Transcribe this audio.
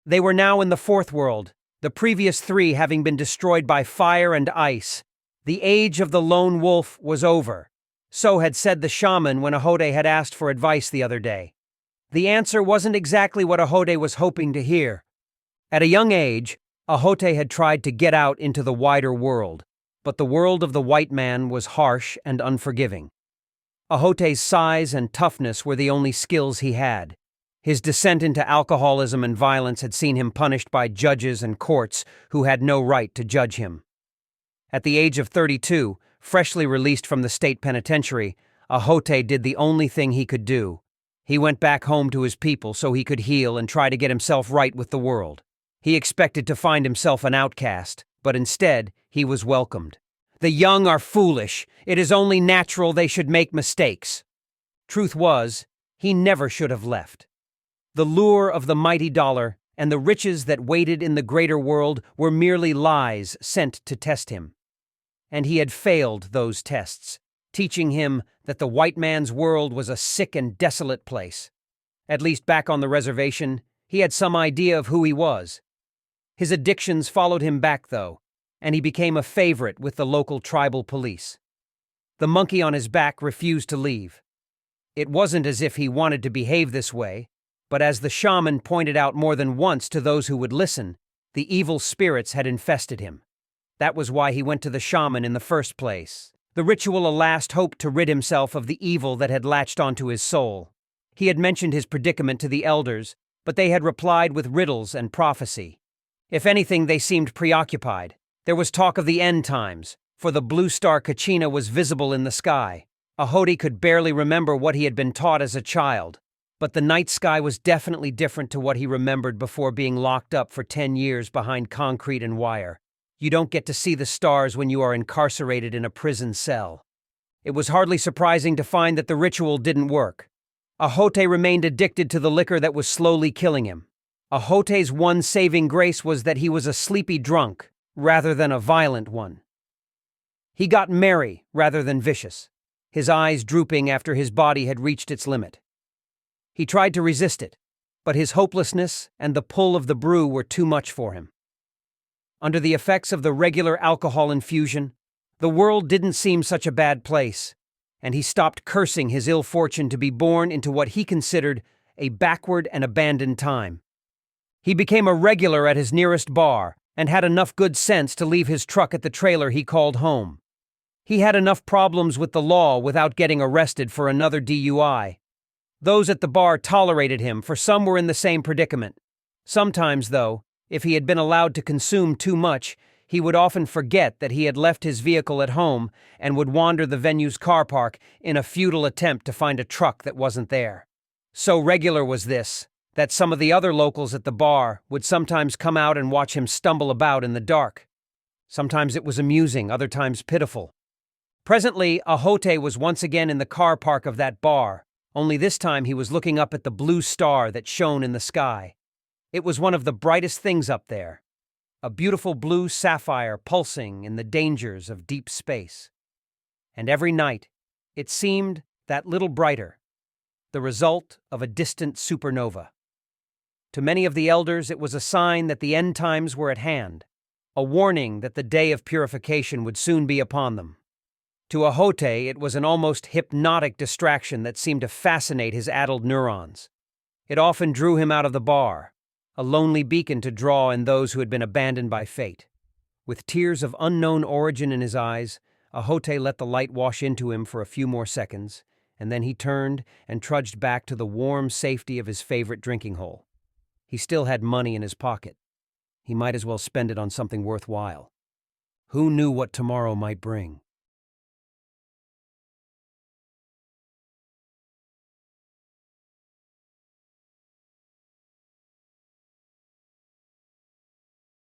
They were now in the fourth world, the previous three having been destroyed by fire and ice. The age of the lone wolf was over. So had said the shaman when Ahote had asked for advice the other day. The answer wasn't exactly what Ahote was hoping to hear. At a young age, Ahote had tried to get out into the wider world, but the world of the white man was harsh and unforgiving. Ahote's size and toughness were the only skills he had. His descent into alcoholism and violence had seen him punished by judges and courts who had no right to judge him. At the age of 32, freshly released from the state penitentiary, Ahote did the only thing he could do. He went back home to his people so he could heal and try to get himself right with the world. He expected to find himself an outcast, but instead, he was welcomed. The young are foolish. It is only natural they should make mistakes. Truth was, he never should have left. The lure of the mighty dollar and the riches that waited in the greater world were merely lies sent to test him. And he had failed those tests, teaching him that the white man's world was a sick and desolate place. At least back on the reservation, he had some idea of who he was. His addictions followed him back, though, and he became a favorite with the local tribal police. The monkey on his back refused to leave. It wasn't as if he wanted to behave this way, but as the shaman pointed out more than once to those who would listen, the evil spirits had infested him. That was why he went to the shaman in the first place. The ritual a last hoped to rid himself of the evil that had latched onto his soul. He had mentioned his predicament to the elders, but they had replied with riddles and prophecy. If anything, they seemed preoccupied. There was talk of the end times, for the blue star Kachina was visible in the sky. Ahote could barely remember what he had been taught as a child, but the night sky was definitely different to what he remembered before being locked up for 10 years behind concrete and wire. You don't get to see the stars when you are incarcerated in a prison cell. It was hardly surprising to find that the ritual didn't work. Ahote remained addicted to the liquor that was slowly killing him. Ahote's one saving grace was that he was a sleepy drunk, rather than a violent one. He got merry rather than vicious, his eyes drooping after his body had reached its limit. He tried to resist it, but his hopelessness and the pull of the brew were too much for him. Under the effects of the regular alcohol infusion, the world didn't seem such a bad place, and he stopped cursing his ill fortune to be born into what he considered a backward and abandoned time. He became a regular at his nearest bar and had enough good sense to leave his truck at the trailer he called home. He had enough problems with the law without getting arrested for another DUI. Those at the bar tolerated him, for some were in the same predicament. Sometimes, though, if he had been allowed to consume too much, he would often forget that he had left his vehicle at home and would wander the venue's car park in a futile attempt to find a truck that wasn't there. So regular was this, that some of the other locals at the bar would sometimes come out and watch him stumble about in the dark. Sometimes it was amusing, other times pitiful. Presently, Ahote was once again in the car park of that bar, only this time he was looking up at the blue star that shone in the sky. It was one of the brightest things up there, a beautiful blue sapphire pulsing in the dangers of deep space. And every night, it seemed that little brighter, the result of a distant supernova. To many of the elders, it was a sign that the end times were at hand, a warning that the day of purification would soon be upon them. To Ahote, it was an almost hypnotic distraction that seemed to fascinate his addled neurons. It often drew him out of the bar, a lonely beacon to draw in those who had been abandoned by fate. With tears of unknown origin in his eyes, Ahote let the light wash into him for a few more seconds, and then he turned and trudged back to the warm safety of his favorite drinking hole. He still had money in his pocket. He might as well spend it on something worthwhile. Who knew what tomorrow might bring?